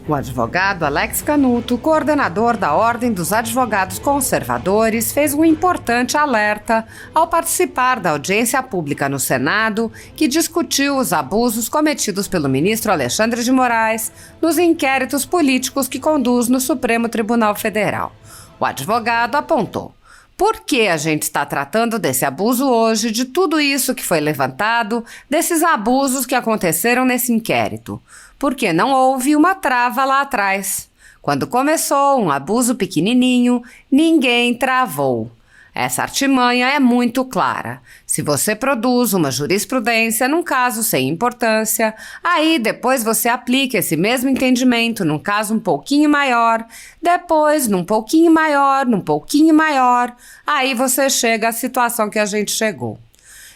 O advogado Alex Canuto, coordenador da Ordem dos Advogados Conservadores, fez um importante alerta ao participar da audiência pública no Senado, que discutiu os abusos cometidos pelo ministro Alexandre de Moraes nos inquéritos políticos que conduz no Supremo Tribunal Federal. O advogado apontou: por que a gente está tratando desse abuso hoje, de tudo isso que foi levantado, desses abusos que aconteceram nesse inquérito? Porque não houve uma trava lá atrás. Quando começou um abuso pequenininho, ninguém travou. Essa artimanha é muito clara. Se você produz uma jurisprudência num caso sem importância, aí depois você aplica esse mesmo entendimento num caso um pouquinho maior, depois num pouquinho maior, aí você chega à situação que a gente chegou.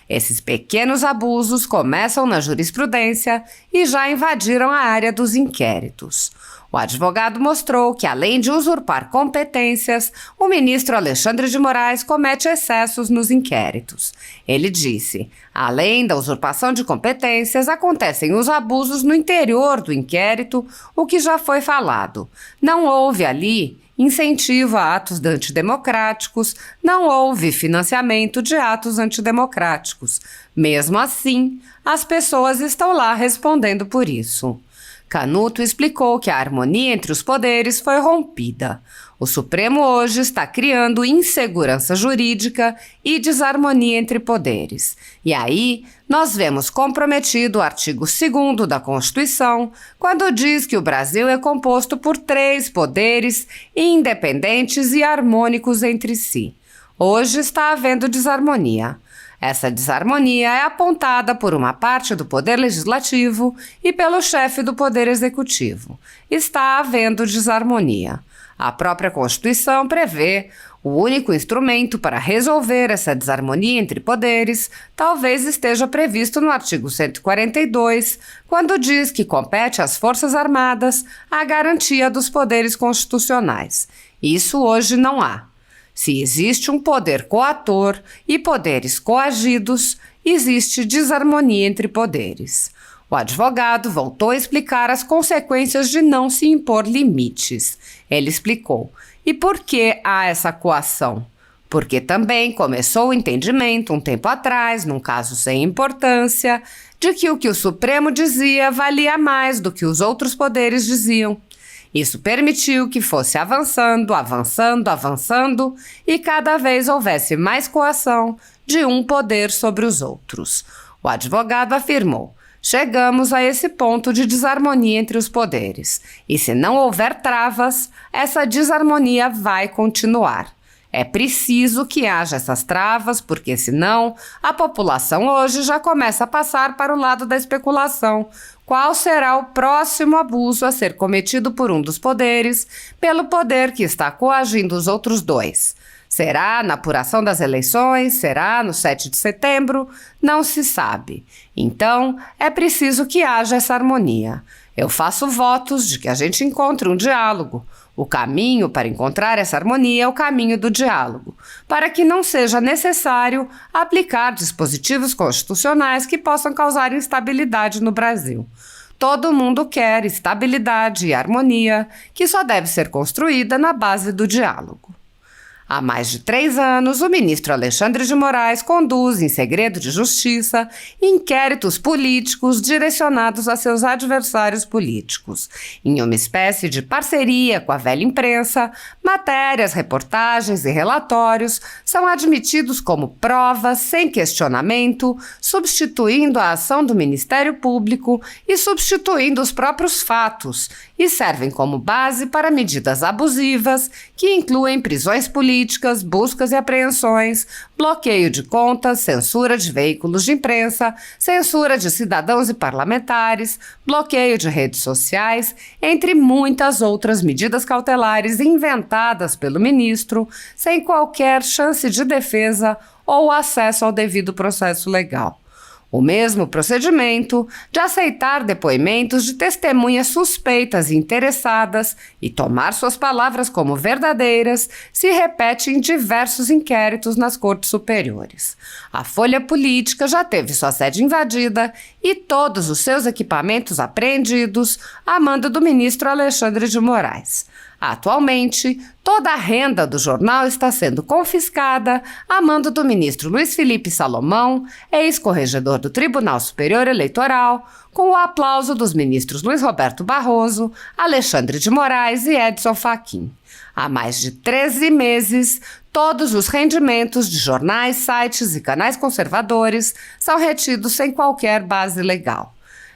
Esses pequenos abusos começam na jurisprudência e já invadiram a área dos inquéritos. O advogado mostrou que, além de usurpar competências, o ministro Alexandre de Moraes comete excessos nos inquéritos. Ele disse: além da usurpação de competências, acontecem os abusos no interior do inquérito, o que já foi falado. Não houve ali incentivo a atos antidemocráticos, não houve financiamento de atos antidemocráticos. Mesmo assim, as pessoas estão lá respondendo por isso. Canuto explicou que a harmonia entre os poderes foi rompida. O Supremo hoje está criando insegurança jurídica e desarmonia entre poderes. E aí, nós vemos comprometido o artigo 2º da Constituição, quando diz que o Brasil é composto por 3 poderes independentes e harmônicos entre si. Hoje está havendo desarmonia. Essa desarmonia é apontada por uma parte do Poder Legislativo e pelo chefe do Poder Executivo. Está havendo desarmonia. A própria Constituição prevê o único instrumento para resolver essa desarmonia entre poderes, talvez esteja previsto no artigo 142, quando diz que compete às Forças Armadas a garantia dos poderes constitucionais. Isso hoje não há. Se existe um poder coator e poderes coagidos, existe desarmonia entre poderes. O advogado voltou a explicar as consequências de não se impor limites. Ele explicou: e por que há essa coação? Porque também começou o entendimento um tempo atrás, num caso sem importância, de que o Supremo dizia valia mais do que os outros poderes diziam. Isso permitiu que fosse avançando e cada vez houvesse mais coação de um poder sobre os outros. O advogado afirmou: chegamos a esse ponto de desarmonia entre os poderes, e se não houver travas, essa desarmonia vai continuar. É preciso que haja essas travas, porque senão a população hoje já começa a passar para o lado da especulação. Qual será o próximo abuso a ser cometido por um dos poderes, pelo poder que está coagindo os outros 2? Será na apuração das eleições? Será no 7 de setembro? Não se sabe. Então, é preciso que haja essa harmonia. Eu faço votos de que a gente encontre um diálogo. O caminho para encontrar essa harmonia é o caminho do diálogo, para que não seja necessário aplicar dispositivos constitucionais que possam causar instabilidade no Brasil. Todo mundo quer estabilidade e harmonia, que só deve ser construída na base do diálogo. Há mais de 3 anos, o ministro Alexandre de Moraes conduz, em segredo de justiça, inquéritos políticos direcionados a seus adversários políticos. Em uma espécie de parceria com a velha imprensa, matérias, reportagens e relatórios são admitidos como provas sem questionamento, substituindo a ação do Ministério Público e substituindo os próprios fatos, e servem como base para medidas abusivas que incluem prisões políticas, buscas e apreensões, bloqueio de contas, censura de veículos de imprensa, censura de cidadãos e parlamentares, bloqueio de redes sociais, entre muitas outras medidas cautelares inventadas pelo ministro, sem qualquer chance de defesa ou acesso ao devido processo legal. O mesmo procedimento de aceitar depoimentos de testemunhas suspeitas e interessadas e tomar suas palavras como verdadeiras se repete em diversos inquéritos nas cortes superiores. A Folha Política já teve sua sede invadida e todos os seus equipamentos apreendidos a mando do ministro Alexandre de Moraes. Atualmente, toda a renda do jornal está sendo confiscada a mando do ministro Luiz Felipe Salomão, ex-corregedor do Tribunal Superior Eleitoral, com o aplauso dos ministros Luiz Roberto Barroso, Alexandre de Moraes e Edson Fachin. Há mais de 13 meses, todos os rendimentos de jornais, sites e canais conservadores são retidos sem qualquer base legal.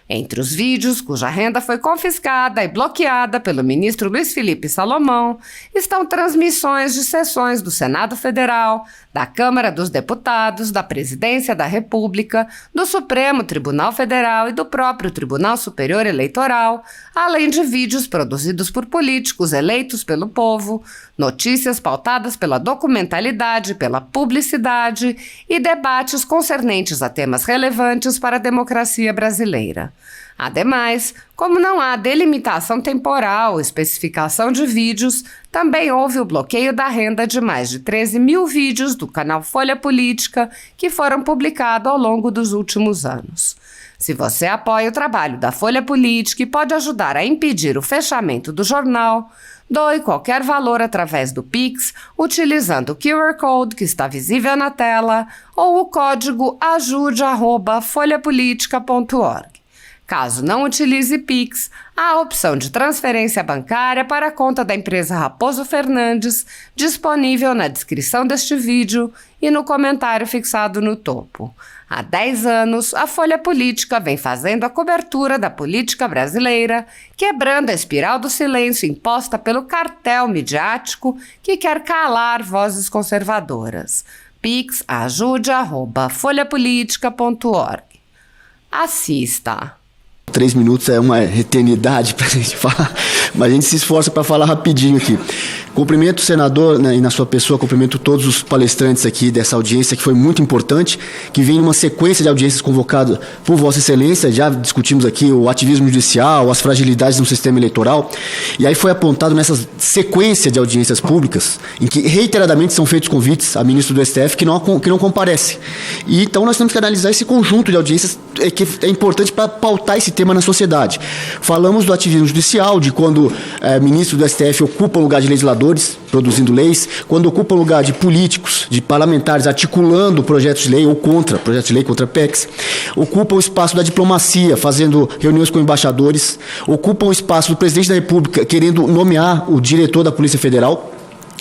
Entre os vídeos cuja renda foi confiscada e bloqueada pelo ministro Luiz Felipe Salomão estão transmissões de sessões do Senado Federal, da Câmara dos Deputados, da Presidência da República, do Supremo Tribunal Federal e do próprio Tribunal Superior Eleitoral, além de vídeos produzidos por políticos eleitos pelo povo, notícias pautadas pela documentalidade, pela publicidade e debates concernentes a temas relevantes para a democracia brasileira. Ademais, como não há delimitação temporal ou especificação de vídeos, também houve o bloqueio da renda de mais de 13 mil vídeos do canal Folha Política que foram publicados ao longo dos últimos anos. Se você apoia o trabalho da Folha Política e pode ajudar a impedir o fechamento do jornal, doe qualquer valor através do Pix, utilizando o QR Code que está visível na tela ou o código ajude@folhapolitica.org. Caso não utilize Pix, há a opção de transferência bancária para a conta da empresa Raposo Fernandes, disponível na descrição deste vídeo e no comentário fixado no topo. Há 10 anos, a Folha Política vem fazendo a cobertura da política brasileira, quebrando a espiral do silêncio imposta pelo cartel midiático que quer calar vozes conservadoras. Pix ajude@folhapolitica.org. Assista! 3 minutos é uma eternidade para a gente falar, mas a gente se esforça para falar rapidinho aqui. Cumprimento o senador, né, e na sua pessoa cumprimento todos os palestrantes aqui dessa audiência que foi muito importante, que vem numa sequência de audiências convocadas por Vossa Excelência. Já discutimos aqui o ativismo judicial, as fragilidades no sistema eleitoral, e aí foi apontado nessa sequência de audiências públicas em que reiteradamente são feitos convites a ministro do STF que não comparece. E então nós temos que analisar esse conjunto de audiências que é importante para pautar esse tema na sociedade. Falamos do ativismo judicial, de quando ministros do STF ocupam lugar de legisladores, produzindo leis, quando ocupam lugar de políticos, de parlamentares, articulando projetos de lei ou contra, projetos de lei contra PECs, ocupam o espaço da diplomacia, fazendo reuniões com embaixadores, ocupam o espaço do presidente da República, querendo nomear o diretor da Polícia Federal,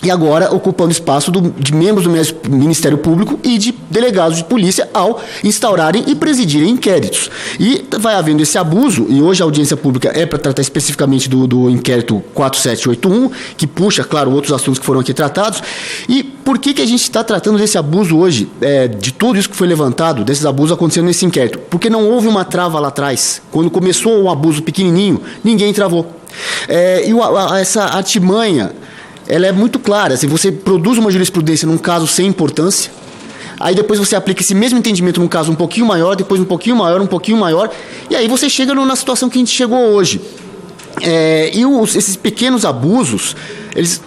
e agora ocupando espaço de membros do Ministério Público e de delegados de polícia ao instaurarem e presidirem inquéritos. E vai havendo esse abuso, e hoje a audiência pública é para tratar especificamente do inquérito 4781, que puxa, claro, outros assuntos que foram aqui tratados. E por que a gente está tratando desse abuso hoje, de tudo isso que foi levantado, desses abusos acontecendo nesse inquérito? Porque não houve uma trava lá atrás. Quando começou um abuso pequenininho, ninguém travou. Essa artimanha, ela é muito clara. Assim, você produz uma jurisprudência num caso sem importância, aí depois você aplica esse mesmo entendimento num caso um pouquinho maior, depois um pouquinho maior, e aí você chega na situação que a gente chegou hoje. Esses pequenos abusos, eles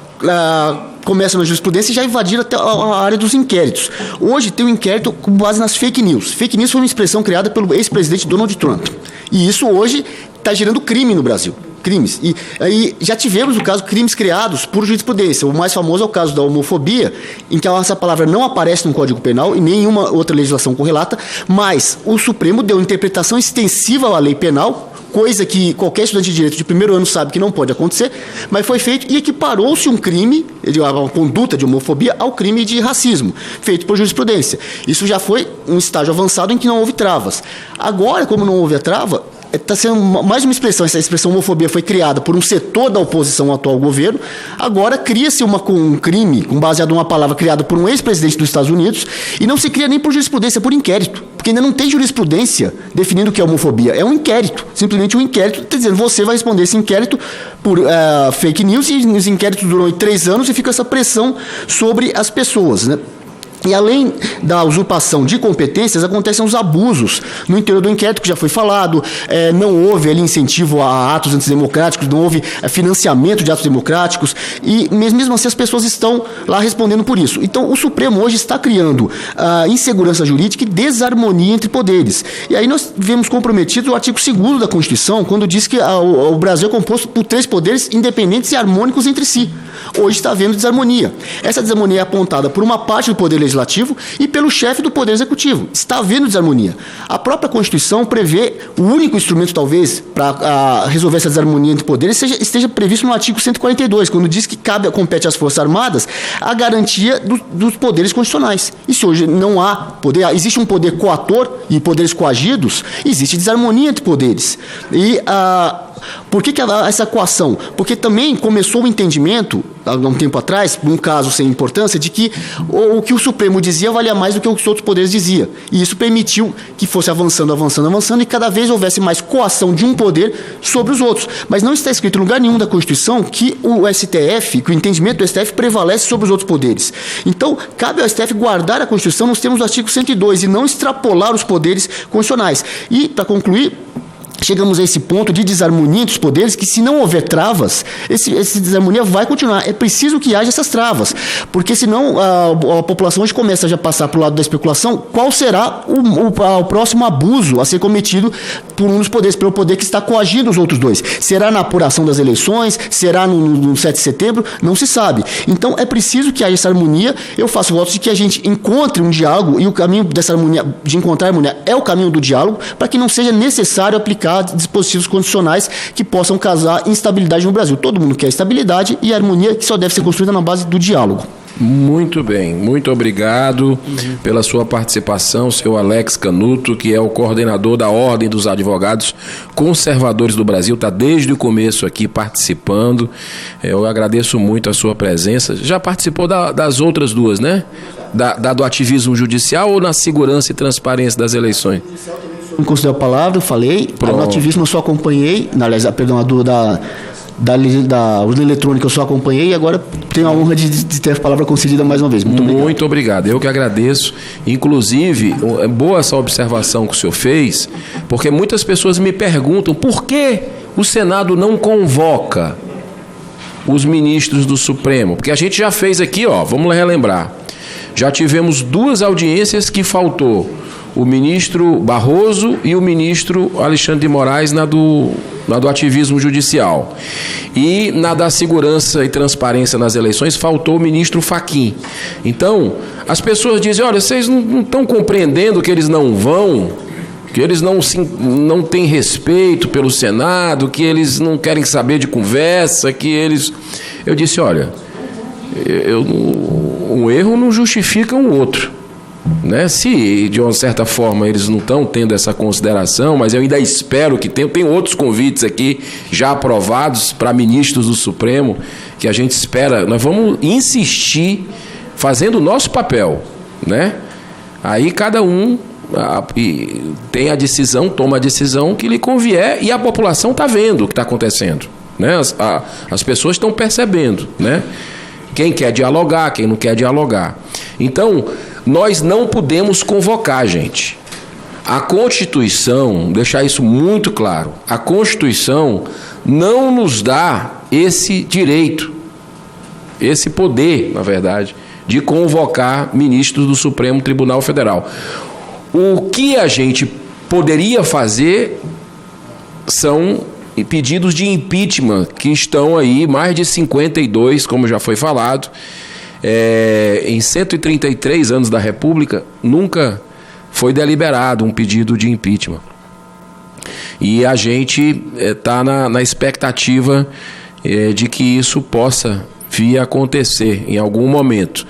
começam na jurisprudência e já invadiram até a área dos inquéritos. Hoje tem um inquérito com base nas fake news. Fake news foi uma expressão criada pelo ex-presidente Donald Trump. E isso hoje está gerando crime no Brasil. Crimes. E aí já tivemos, no caso, crimes criados por jurisprudência. O mais famoso é o caso da homofobia, em que essa palavra não aparece no Código Penal e nenhuma outra legislação correlata, mas o Supremo deu interpretação extensiva à lei penal, coisa que qualquer estudante de direito de primeiro ano sabe que não pode acontecer, mas foi feito e equiparou-se um crime, uma conduta de homofobia, ao crime de racismo, feito por jurisprudência. Isso já foi um estágio avançado em que não houve travas. Agora, como não houve a trava, está sendo mais uma expressão. Essa expressão homofobia foi criada por um setor da oposição ao atual governo. Agora cria-se um crime baseado numa palavra criada por um ex-presidente dos Estados Unidos, e não se cria nem por jurisprudência, é por inquérito, porque ainda não tem jurisprudência definindo o que é homofobia. É um inquérito, simplesmente um inquérito, está dizendo, você vai responder esse inquérito por fake news, e os inquéritos duram 3 anos e fica essa pressão sobre as pessoas, né? E além da usurpação de competências, acontecem os abusos no interior do inquérito, que já foi falado, não houve ali incentivo a atos antidemocráticos, não houve financiamento de atos democráticos, e mesmo assim as pessoas estão lá respondendo por isso. Então o Supremo hoje está criando insegurança jurídica e desarmonia entre poderes. E aí nós vemos comprometido o artigo 2º da Constituição, quando diz que o Brasil é composto por 3 poderes independentes e harmônicos entre si. Hoje está havendo desarmonia. Essa desarmonia é apontada por uma parte do Poder Legislativo e pelo chefe do Poder Executivo. Está havendo desarmonia. A própria Constituição prevê o único instrumento, talvez, para resolver essa desarmonia entre poderes esteja previsto no artigo 142, quando diz que compete às Forças Armadas a garantia dos poderes constitucionais. E se hoje não há poder, existe um poder coator e poderes coagidos, existe desarmonia entre poderes. E por que essa coação? Porque também começou o entendimento, há um tempo atrás, um caso sem importância, de que o que o Supremo dizia valia mais do que o que os outros poderes diziam. E isso permitiu que fosse avançando, e cada vez houvesse mais coação de um poder sobre os outros. Mas não está escrito em lugar nenhum da Constituição que o STF, que o entendimento do STF prevalece sobre os outros poderes. Então, cabe ao STF guardar a Constituição nos termos do artigo 102 e não extrapolar os poderes constitucionais. E, para concluir, chegamos a esse ponto de desarmonia entre os poderes, que se não houver travas, essa desarmonia vai continuar. É preciso que haja essas travas, porque senão a população hoje começa a já passar para o lado da especulação. Qual será o próximo abuso a ser cometido por um dos poderes, pelo poder que está coagindo os outros dois? Será na apuração das eleições? Será no 7 de setembro? Não se sabe. Então é preciso que haja essa harmonia. Eu faço votos de que a gente encontre um diálogo, e o caminho dessa harmonia, de encontrar harmonia, é o caminho do diálogo, para que não seja necessário aplicar dispositivos condicionais que possam causar instabilidade no Brasil. Todo mundo quer estabilidade e harmonia, que só deve ser construída na base do diálogo. Muito bem, muito obrigado pela sua participação, seu Alex Canuto, que é o coordenador da Ordem dos Advogados Conservadores do Brasil, está desde o começo aqui participando. Eu agradeço muito a sua presença. Já participou das outras duas, né? Da do ativismo judicial ou na segurança e transparência das eleições? Não considero a palavra, eu falei. No ativismo eu só acompanhei, da urna eletrônica eu só acompanhei, e agora tenho a honra de ter a palavra concedida mais uma vez. Muito obrigado. Eu que agradeço. Inclusive, é boa essa observação que o senhor fez, porque muitas pessoas me perguntam por que o Senado não convoca os ministros do Supremo. Porque a gente já fez aqui, vamos relembrar. Já tivemos 2 audiências que faltou o ministro Barroso e o ministro Alexandre de Moraes na do ativismo judicial. E na da segurança e transparência nas eleições faltou o ministro Fachin. Então, as pessoas dizem, olha, vocês não estão compreendendo que eles não vão, que eles não têm respeito pelo Senado, que eles não querem saber de conversa, que eles... Eu disse, olha, um erro não justifica um outro. Né? Se de uma certa forma eles não estão tendo essa consideração, mas eu ainda espero que tem outros convites aqui já aprovados para ministros do Supremo, que a gente espera, nós vamos insistir fazendo o nosso papel, né? Aí cada um tem a decisão, toma a decisão que lhe convier, e a população está vendo o que está acontecendo, né? As pessoas estão percebendo, né? Quem quer dialogar, quem não quer dialogar. Então, nós não podemos convocar, gente. A Constituição, deixar isso muito claro, a Constituição não nos dá esse direito, esse poder, na verdade, de convocar ministros do Supremo Tribunal Federal. O que a gente poderia fazer são pedidos de impeachment, que estão aí, mais de 52, como já foi falado, em 133 anos da República, nunca foi deliberado um pedido de impeachment. E a gente está na expectativa de que isso possa vir a acontecer em algum momento.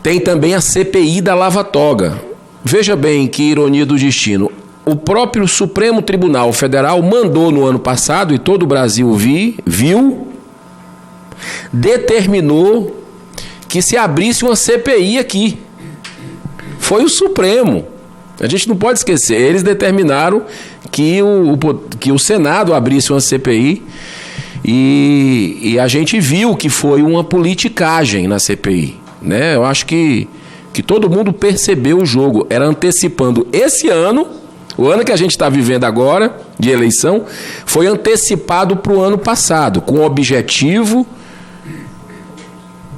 Tem também a CPI da Lava Toga. Veja bem que ironia do destino. O próprio Supremo Tribunal Federal mandou no ano passado, e todo o Brasil viu, determinou que se abrisse uma CPI aqui. Foi o Supremo. A gente não pode esquecer. Eles determinaram que o Senado abrisse uma CPI, e a gente viu que foi uma politicagem na CPI, né? Eu acho que que todo mundo percebeu o jogo, era antecipando esse ano, o ano que a gente está vivendo agora, de eleição, foi antecipado para o ano passado, com o objetivo,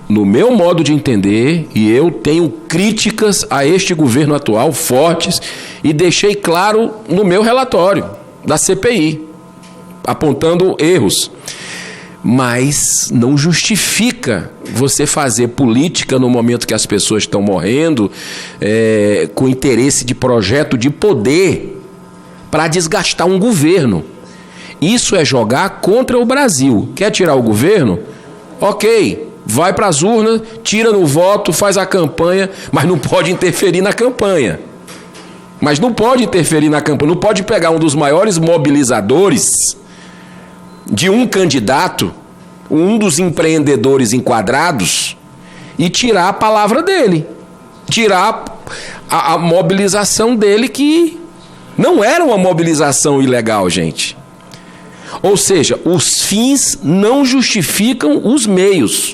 no meu modo de entender, e eu tenho críticas a este governo atual fortes, e deixei claro no meu relatório da CPI, apontando erros. Mas não justifica você fazer política no momento que as pessoas estão morrendo, com interesse de projeto de poder para desgastar um governo. Isso é jogar contra o Brasil. Quer tirar o governo? Ok, vai para as urnas, tira no voto, faz a campanha, mas não pode interferir na campanha. Não pode pegar um dos maiores mobilizadores de um candidato, um dos empreendedores enquadrados, e tirar a palavra dele, tirar a mobilização dele, que não era uma mobilização ilegal, gente. Ou seja, os fins não justificam os meios.